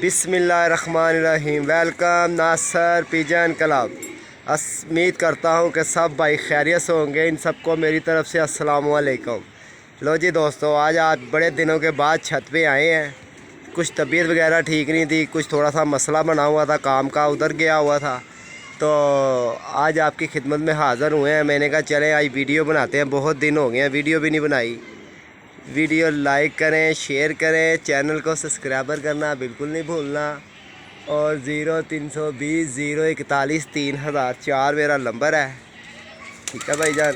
बिस्मिल्लाहिर्रहमानिर्रहीम। वेलकम नासर pigeon club. उम्मीद करता हूँ कि सब भाई खैरियत से होंगे। इन सबको मेरी तरफ़ से अस्सलाम वालेकुम। लो जी दोस्तों, आज आप बड़े दिनों के बाद छत पे आए हैं। कुछ तबीयत वगैरह ठीक नहीं थी, कुछ थोड़ा सा मसला बना हुआ था काम का, उधर गया हुआ था, तो आज आपकी खिदमत में हाज़िर हुए हैं। मैंने कहा चलें आज वीडियो बनाते हैं, बहुत दिन हो गए हैं वीडियो भी नहीं बनाई। वीडियो लाइक करें, शेयर करें, चैनल को सब्सक्राइबर करना बिल्कुल नहीं भूलना। और 0320 041 3004 मेरा नंबर है। ठीक है भाईजान,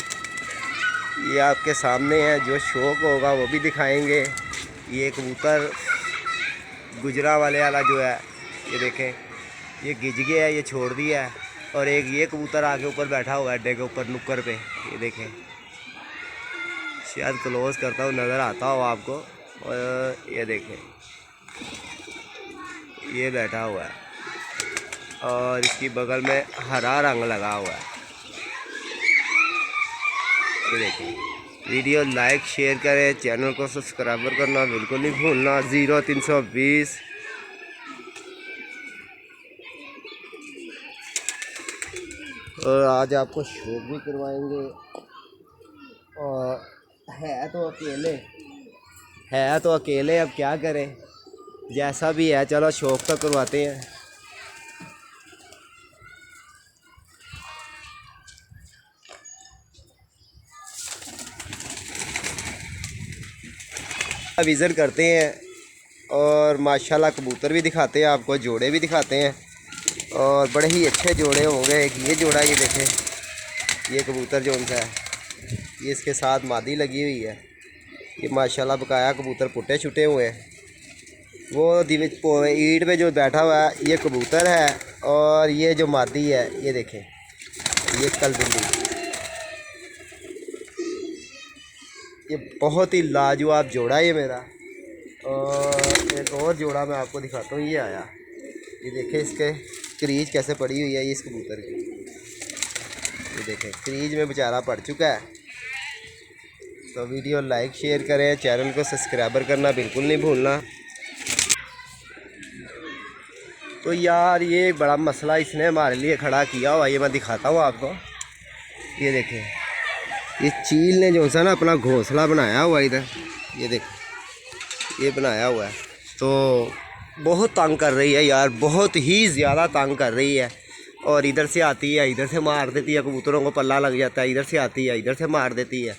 ये आपके सामने है। जो शौक़ होगा वो भी दिखाएंगे। ये कबूतर गुजरा वाले वाला जो है, ये देखें, ये गिज गया है, ये छोड़ दिया है। और एक ये कबूतर आगे ऊपर बैठा हुआ है अड्डे के ऊपर नुक्कर पे, ये देखें, शायद क्लोज़ करता हूँ नज़र आता हो आपको। और ये देखें, ये बैठा हुआ है और इसकी बगल में हरा रंग लगा हुआ है, ये देखें। वीडियो लाइक शेयर करें, चैनल को सब्सक्राइबर करना बिल्कुल नहीं भूलना। 0320 और आज आपको शौक भी करवाएंगे। और है तो अकेले अब क्या करें, जैसा भी है चलो शौक तो करवाते हैं। विज़िट करते हैं और माशाल्लाह कबूतर भी दिखाते हैं आपको, जोड़े भी दिखाते हैं और बड़े ही अच्छे जोड़े होंगे। एक ये जोड़ा, ये देखें, ये कबूतर जो उनका है, ये इसके साथ मादी लगी हुई है। ये माशाल्लाह बकाया कबूतर पुट्टे छुटे हुए हैं। वो ईंट पे जो बैठा हुआ है ये कबूतर है और ये जो मादी है ये देखें, ये कलबिल्ली। ये बहुत ही लाजवाब जोड़ा है ये मेरा। और एक और जोड़ा मैं आपको दिखाता हूँ, ये आया, ये देखें इसके क्रीज कैसे पड़ी हुई है। ये इस कबूतर की, ये देखें क्रीज में बेचारा पड़ चुका है। तो वीडियो लाइक शेयर करें, चैनल को सब्सक्राइबर करना बिल्कुल नहीं भूलना। तो यार ये एक बड़ा मसला इसने हमारे लिए खड़ा किया हुआ, ये मैं दिखाता हूँ आपको। ये देखें, ये चील ने जो सा ना अपना घोंसला बनाया हुआ इधर, ये देखें, ये बनाया हुआ है। तो बहुत तंग कर रही है यार, बहुत ही ज़्यादा तंग कर रही है। और इधर से आती है, इधर से मार देती है, कबूतरों को पल्ला लग जाता है। इधर से आती है, इधर से मार देती है।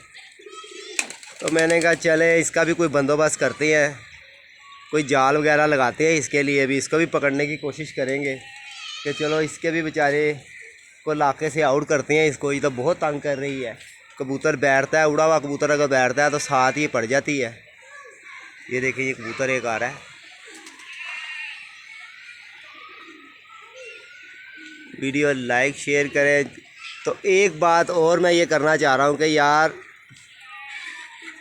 तो मैंने कहा चले इसका भी कोई बंदोबस्त करते हैं, कोई जाल वगैरह लगाते हैं इसके लिए भी, इसको भी पकड़ने की कोशिश करेंगे कि चलो इसके भी बेचारे को इलाके से आउट करते हैं इसको। ये तो बहुत तंग कर रही है। कबूतर बैठता है, उड़ा हुआ कबूतर अगर बैठता है तो साथ ही पड़ जाती है। ये देखिए, ये कबूतर एक आ रहा है। वीडियो लाइक शेयर करें। तो एक बात और मैं ये करना चाह रहा हूँ कि यार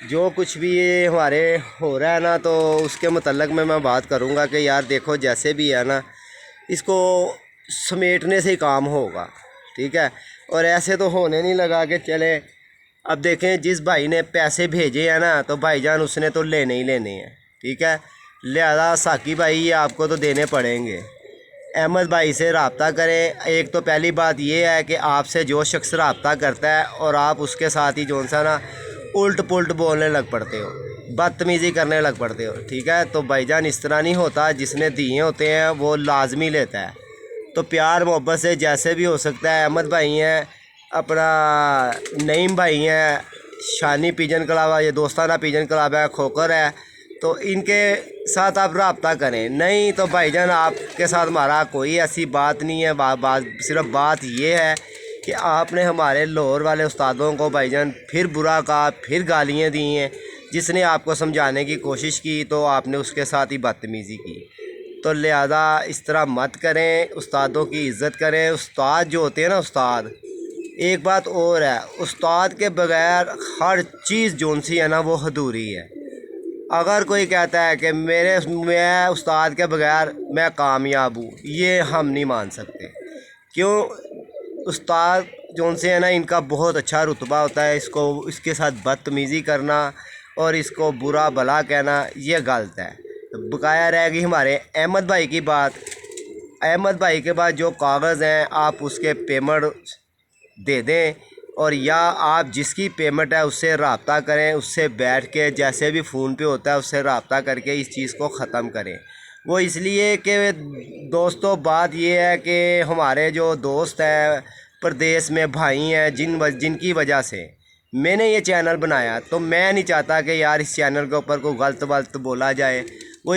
जो कुछ भी ये हमारे हो रहा है ना, तो उसके मतलब में मैं बात करूँगा कि यार देखो जैसे भी है ना, इसको समेटने से ही काम होगा, ठीक है। और ऐसे तो होने नहीं लगा कि चले, अब देखें जिस भाई ने पैसे भेजे हैं ना, तो भाईजान उसने तो लेने ही लेने हैं, ठीक है। लिहाजा साकी भाई ये आपको तो देने पड़ेंगे। अहमद भाई से रब्ता करें। एक तो पहली बात ये है कि आपसे जो शख्स रब्ता करता है और आप उसके साथ ही जो सा ना उल्ट पुल्ट बोलने लग पड़ते हो, बदतमीज़ी करने लग पड़ते हो, ठीक है। तो भाईजान इस तरह नहीं होता, जिसने दिए होते हैं वो लाजमी लेता है। तो प्यार मोहब्बत से जैसे भी हो सकता है। अहमद भाई हैं, अपना नईम भाई हैं, शानी पिजन क्लब है, ये दोस्ताना पिजन क्लब है, खोकर है। तो इनके साथ आप रब्ता करें। नहीं तो भाईजान आपके साथ हमारा कोई ऐसी बात नहीं है। सिर्फ बात ये है कि आपने हमारे लाहौर वाले उस्तादों को भाईजान फिर बुरा कहा, फिर गालियाँ दी हैं। जिसने आपको समझाने की कोशिश की तो आपने उसके साथ ही बदतमीज़ी की। तो लिहाजा इस तरह मत करें, उस्तादों की इज़्ज़त करें। उस्ताद जो होते हैं ना, उस्ताद, एक बात और है, उस्ताद के बग़ैर हर चीज़ जोन सी है ना वो अधूरी है। अगर कोई कहता है कि मैं उस्ताद के बग़ैर मैं कामयाब हूँ, ये हम नहीं मान सकते। क्यों? उस्ताद जो से है ना, इनका बहुत अच्छा रुतबा होता है। इसके साथ बदतमीज़ी करना और इसको बुरा भला कहना ये गलत है। बकाया रह गई हमारे अहमद भाई की बात। अहमद भाई के पास जो कागज़ हैं आप उसके पेमेंट दे दें, और या आप जिसकी पेमेंट है उससे रब्ता करें, उससे बैठ के जैसे भी फ़ोन पे होता है उससे रब्ता करके इस चीज़ को ख़त्म करें। वो इसलिए कि दोस्तों बात ये है कि हमारे जो दोस्त हैं प्रदेश में भाई हैं जिनकी वजह से मैंने ये चैनल बनाया, तो मैं नहीं चाहता कि यार इस चैनल के ऊपर कोई गलत वलत बोला जाए। वो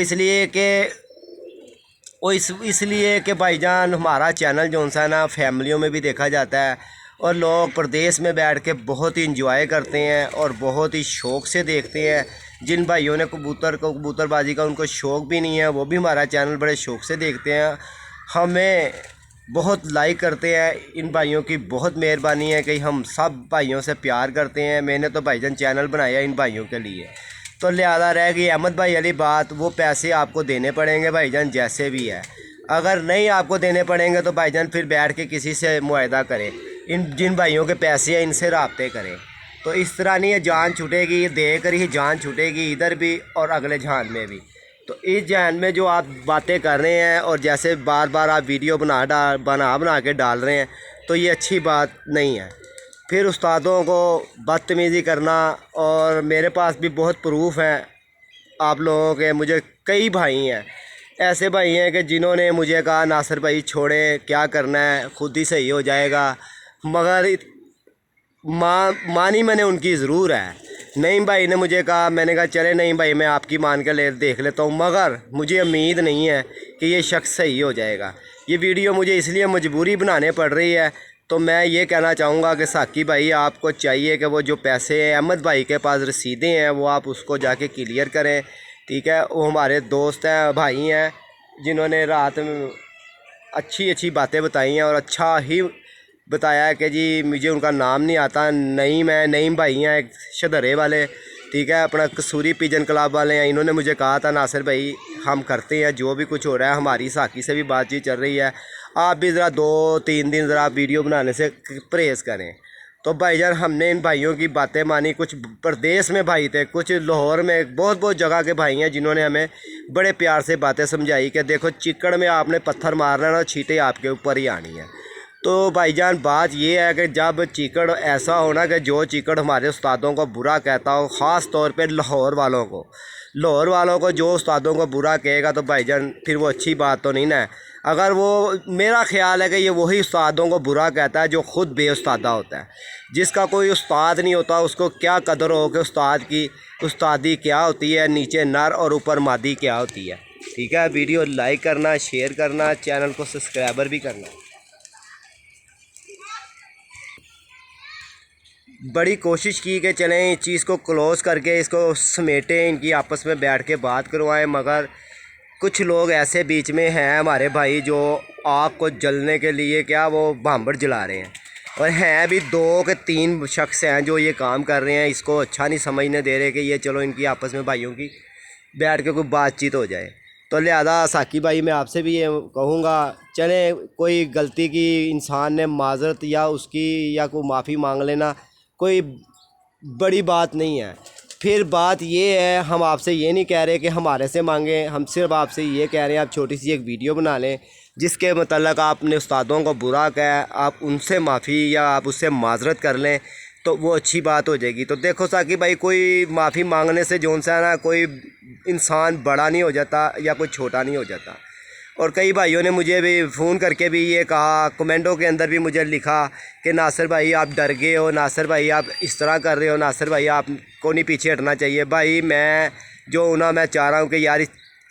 इसलिए कि भाईजान हमारा चैनल जो सा ना फैमिलियों में भी देखा जाता है, और लोग प्रदेश में बैठ के बहुत ही इंजॉय करते हैं और बहुत ही शौक़ से देखते हैं। जिन भाइयों ने कबूतरबाजी का उनको शौक़ भी नहीं है वो भी हमारा चैनल बड़े शौक़ से देखते हैं, हमें बहुत लाइक करते हैं। इन भाइयों की बहुत मेहरबानी है कि हम सब भाइयों से प्यार करते हैं। मैंने तो भाईजान चैनल बनाया इन भाइयों के लिए। तो लिहाजा रह गई अहमद भाई वाली बात, वो पैसे आपको देने पड़ेंगे भाईजान जैसे भी है। अगर नहीं आपको देने पड़ेंगे तो भाईजान फिर बैठ के किसी से मुआहदा करें, इन जिन भाइयों के पैसे हैं इनसे रब्ते करें। तो इस तरह नहीं है जान छूटेगी, दे कर ही जान छूटेगी इधर भी और अगले जहान में भी। तो इस जहान में जो आप बातें कर रहे हैं और जैसे बार बार आप वीडियो बना के डाल रहे हैं, तो ये अच्छी बात नहीं है। फिर उस्तादों को बदतमीज़ी करना, और मेरे पास भी बहुत प्रूफ हैं आप लोगों के। मुझे कई भाई हैं, ऐसे भाई हैं कि जिन्होंने मुझे कहा नासिर भाई छोड़े क्या करना है खुद ही सही हो जाएगा, मगर मानी मैंने उनकी ज़रूर है। नईम भाई ने मुझे कहा, मैंने कहा चले नईम भाई मैं आपकी मान कर देख लेता हूँ, मगर मुझे उम्मीद नहीं है कि ये शख्स सही हो जाएगा। ये वीडियो मुझे इसलिए मजबूरी बनाने पड़ रही है। तो मैं ये कहना चाहूँगा कि साकी भाई आपको चाहिए कि वो जो पैसे हैं अहमद भाई के पास रसीदें हैं वो आप उसको जाके क्लियर करें, ठीक है। वो हमारे दोस्त हैं, भाई हैं, जिन्होंने रात में अच्छी अच्छी बातें बताई हैं और अच्छा ही बताया है कि जी मुझे उनका नाम नहीं आता, नईम भाई हैं एक शदरे वाले, ठीक है, अपना कसूरी पिजन क्लब वाले हैं। इन्होंने मुझे कहा था नासिर भाई हम करते हैं जो भी कुछ हो रहा है, हमारी साकी से भी बातचीत चल रही है, आप भी ज़रा 2-3 दिन ज़रा वीडियो बनाने से परहेज़ करें। तो भाईजान हमने इन भाइयों की बातें मानी। कुछ प्रदेश में भाई थे, कुछ लाहौर में, बहुत जगह के भाई हैं जिन्होंने हमें बड़े प्यार से बातें समझाई कि देखो चिकड़ में आपने पत्थर मारना है ना, छींटे आपके ऊपर ही आनी है। तो भाईजान बात ये है कि जब चिकड़ ऐसा होना कि जो चिकड़ हमारे उस्तादों को बुरा कहता हो, ख़ास तौर पे लाहौर वालों को जो उस्तादों को बुरा कहेगा, तो भाईजान फिर वो अच्छी बात तो नहीं ना। अगर वो, मेरा ख्याल है कि ये वही उस्तादों को बुरा कहता है जो ख़ुद बेउस्तादा होता है। जिसका कोई उस्ताद नहीं होता उसको क्या कदर हो कि उस्ताद की उस्तादी क्या होती है, नीचे नर और ऊपर मादी क्या होती है, ठीक है। वीडियो लाइक करना, शेयर करना, चैनल को सब्सक्राइबर भी करना। बड़ी कोशिश की कि चलें इस चीज़ को क्लोज़ करके इसको समेटें, इनकी आपस में बैठ के बात करवाएं, मगर कुछ लोग ऐसे बीच में हैं हमारे भाई जो आग को जलने के लिए क्या वो भांबड़ जला रहे हैं, और हैं भी 2 के 3 शख्स हैं जो ये काम कर रहे हैं। इसको अच्छा नहीं समझने दे रहे कि ये चलो इनकी आपस में भाइयों की बैठ के कोई बातचीत हो जाए। तो लिहाजा साकी भाई मैं आपसे भी ये कहूँगा, चले कोई गलती की इंसान ने माजरत या उसकी या कोई माफ़ी मांग लेना, कोई बड़ी बात नहीं है। फिर बात ये है, हम आपसे ये नहीं कह रहे कि हमारे से मांगें, हम सिर्फ आपसे ये कह रहे हैं आप छोटी सी एक वीडियो बना लें जिसके मतलब आपने उस्तादों को बुरा कहा, आप उनसे माफ़ी या आप उससे माजरत कर लें, तो वो अच्छी बात हो जाएगी। तो देखो साकी भाई, कोई माफ़ी मांगने से जोन सा ना कोई इंसान बड़ा नहीं हो जाता या कोई छोटा नहीं हो जाता। और कई भाइयों ने मुझे भी फ़ोन करके भी ये कहा, कमेंटों के अंदर भी मुझे लिखा कि नासिर भाई आप डर गए हो, नासिर भाई आप इस तरह कर रहे हो, नासिर भाई आपको नहीं पीछे हटना चाहिए। भाई मैं मैं चाह रहा हूँ कि यार इस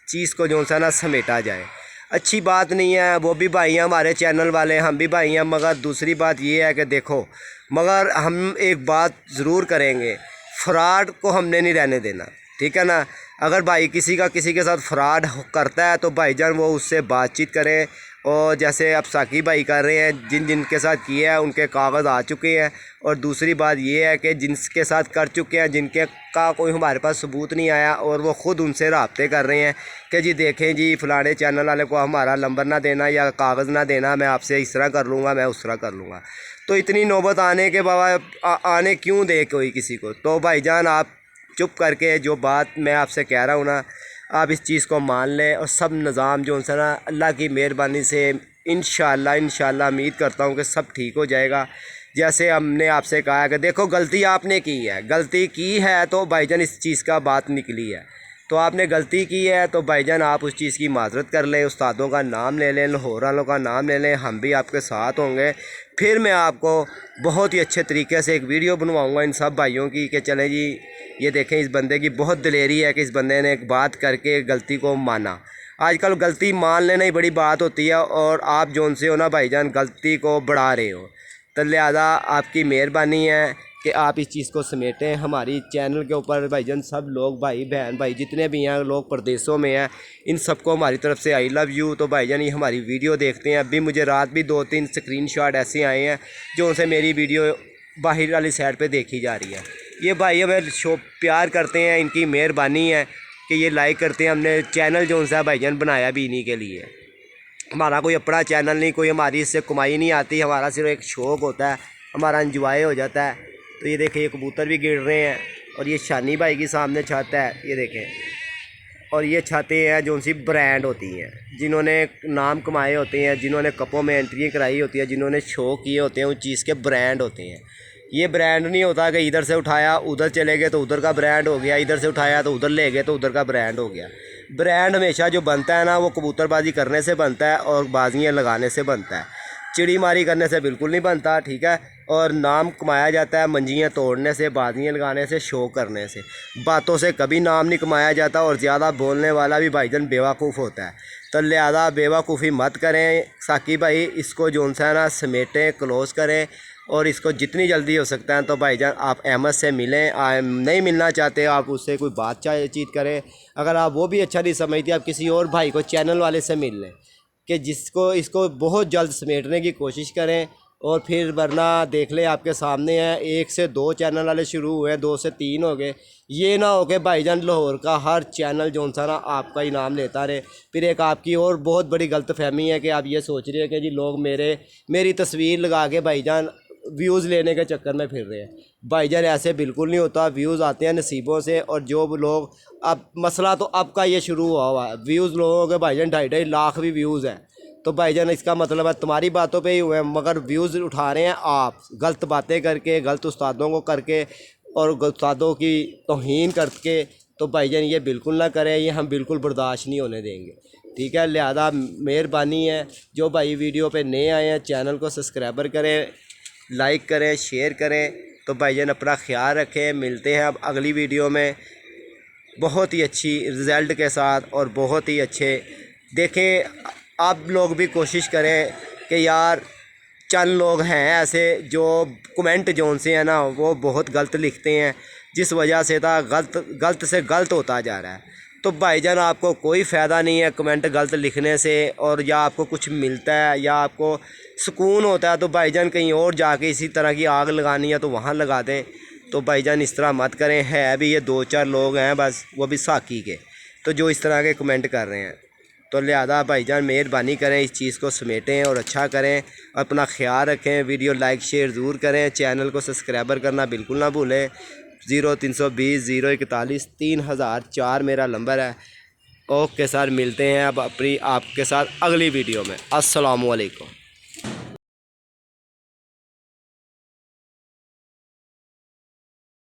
चीज़ को जो सा ना समेटा जाए। अच्छी बात नहीं है, वो भी भाई हैं हमारे चैनल वाले, हम भी भाई हैं, मगर दूसरी बात ये है कि देखो, मगर हम एक बात ज़रूर करेंगे, फ्रॉड को हमने नहीं रहने देना, ठीक है ना। अगर भाई किसी के साथ फ्रॉड करता है तो भाईजान वो उससे बातचीत करें, और जैसे अब साकी भाई कर रहे हैं, जिनके साथ किया है उनके कागज़ आ चुके हैं। और दूसरी बात ये है कि जिनके साथ कर चुके हैं, जिनके का कोई हमारे पास सबूत नहीं आया, और वो ख़ुद उनसे रब्ते कर रहे हैं कि जी देखें जी फ़लाने चैनल वाले को हमारा नंबर ना देना या कागज़ ना देना, मैं आपसे इस तरह कर लूँगा, मैं उस तरह कर लूँगा। तो इतनी नौबत आने के बाबा आने क्यों दे कोई किसी को। तो भाईजान आप चुप करके जो बात मैं आपसे कह रहा हूँ ना, आप इस चीज़ को मान लें और सब निज़ाम जो उनसे ना अल्लाह की मेहरबानी से इंशाल्लाह उम्मीद करता हूँ कि सब ठीक हो जाएगा। जैसे हमने आपसे कहा है कि देखो गलती आपने की है, गलती की है तो भाईजान इस चीज़ का बात निकली है, तो आपने गलती की है तो भाईजान आप उस चीज़ की माजरत कर लें, उस्तादों का नाम ले लें, लाहौर वालों का नाम ले लें, हम भी आपके साथ होंगे। फिर मैं आपको बहुत ही अच्छे तरीके से एक वीडियो बनवाऊंगा इन सब भाइयों की कि चलें जी ये देखें इस बंदे की बहुत दिलेरी है कि इस बंदे ने एक बात करके गलती को माना। आजकल गलती मान लेना ही बड़ी बात होती है और आप जो उनसे हो ना भाईजान गलती को बढ़ा रहे हो, तो लिहाजा आपकी मेहरबानी है कि आप इस चीज़ को समेटें। हमारी चैनल के ऊपर भाईजान सब लोग भाई बहन भाई जितने भी हैं लोग प्रदेशों में हैं, इन सबको हमारी तरफ से आई लव यू। तो भाईजान ये हमारी वीडियो देखते हैं, अभी मुझे रात भी 2-3 स्क्रीनशॉट ऐसे आए हैं जो उनसे मेरी वीडियो बाहर वाली साइड पे देखी जा रही है। ये भाई हमें शो प्यार करते हैं, इनकी मेहरबानी है कि ये लाइक करते हैं। हमने चैनल जो उनसे भाईजान बनाया भी इन्हीं के लिए, हमारा कोई अपना चैनल नहीं, कोई हमारी इससे कमाई नहीं आती, हमारा सिर्फ एक शौक़ होता है, हमारा इंजॉय हो जाता है। तो ये देखें ये कबूतर भी गिर रहे हैं और ये शानी भाई की सामने छत है, ये देखें। और ये छतें हैं जो उनसी ब्रांड होती हैं, जिन्होंने नाम कमाए होते हैं, जिन्होंने कपों में एंट्री कराई होती है, जिन्होंने शो किए होते हैं, उस चीज़ के ब्रांड होते हैं। ये ब्रांड नहीं होता कि इधर से उठाया उधर चले गए तो उधर का ब्रांड हो गया, इधर से उठाया तो उधर ले गए तो उधर का ब्रांड हो गया। ब्रांड हमेशा जो बनता है ना वो कबूतरबाजी करने से बनता है और बाजियाँ लगाने से बनता है, चिड़ी मारी करने से बिल्कुल नहीं बनता, ठीक है। और नाम कमाया जाता है मंजियाँ तोड़ने से, बाजियाँ लगाने से, शो करने से। बातों से कभी नाम नहीं कमाया जाता और ज़्यादा बोलने वाला भी भाईजान बेवकूफ़ होता है। तो लिहाजा बेवकूफ़ी मत करें साकी भाई, इसको जो सा है ना समेटें, क्लोज़ करें और इसको जितनी जल्दी हो सकता है तो भाईजान आप अहमद से मिलें। नहीं मिलना चाहते आप उससे कोई बातचीत करें, अगर आप वो भी अच्छा नहीं समझते आप किसी और भाई को चैनल वाले से मिल लें कि जिसको इसको बहुत जल्द समेटने की कोशिश करें। और फिर वरना देख लें आपके सामने है 1 से 2 चैनल वाले शुरू हुए, 2 से 3 हो गए। ये ना हो कि भाईजान लाहौर का हर चैनल जो सा ना आपका ही नाम लेता रहे। फिर एक आपकी और बहुत बड़ी गलतफहमी है कि आप ये सोच रहे हैं कि जी लोग मेरी तस्वीर लगा के भाईजान व्यूज़ लेने के चक्कर में फिर रहे हैं। भाईजान ऐसे बिल्कुल नहीं होता, व्यूज़ आते हैं नसीबों से। और जो लोग अब मसला तो अब का ये शुरू हुआ है, व्यूज़ लोगों के भाईजान 2.5 लाख भी व्यूज़ हैं, तो भाईजान इसका मतलब है तुम्हारी बातों पे ही हुए, मगर व्यूज़ उठा रहे हैं आप गलत बातें करके, गलत उस्तादों को करके और उस्तादों की तौहीन करके। तो भाईजान ये बिल्कुल ना करें, ये हम बिल्कुल बर्दाश्त नहीं होने देंगे, ठीक है। लिहाजा मेहरबानी है जो भाई वीडियो पे नए आए हैं चैनल को सब्सक्राइबर करें, लाइक करें, शेयर करें। तो भाईजान अपना ख्याल रखें, मिलते हैं अब अगली वीडियो में बहुत ही अच्छी रिज़ल्ट के साथ और बहुत ही अच्छे। देखें आप लोग भी कोशिश करें कि यार चंद लोग हैं ऐसे जो कमेंट जो से हैं ना वो बहुत गलत लिखते हैं, जिस वजह से था गलत से गलत होता जा रहा है। तो भाईजान आपको कोई फ़ायदा नहीं है कमेंट गलत लिखने से, और या आपको कुछ मिलता है या आपको सुकून होता है तो भाईजान कहीं और जाके इसी तरह की आग लगानी है तो वहाँ लगा दें। तो भाईजान इस तरह मत करें। है भी ये 2-4 लोग हैं बस, वो भी साकी के, तो जो इस तरह के कमेंट कर रहे हैं। तो लिहाजा भाईजान मेहरबानी करें, इस चीज़ को समेटें और अच्छा करें, अपना ख्याल रखें। वीडियो लाइक शेयर ज़रूर करें, चैनल को सब्सक्राइबर करना बिल्कुल ना भूलें। 0320 041 3004 मेरा नंबर है। ओके सर, मिलते हैं अब अपनी आपके साथ अगली वीडियो में। अस्सलामु अलैकुम।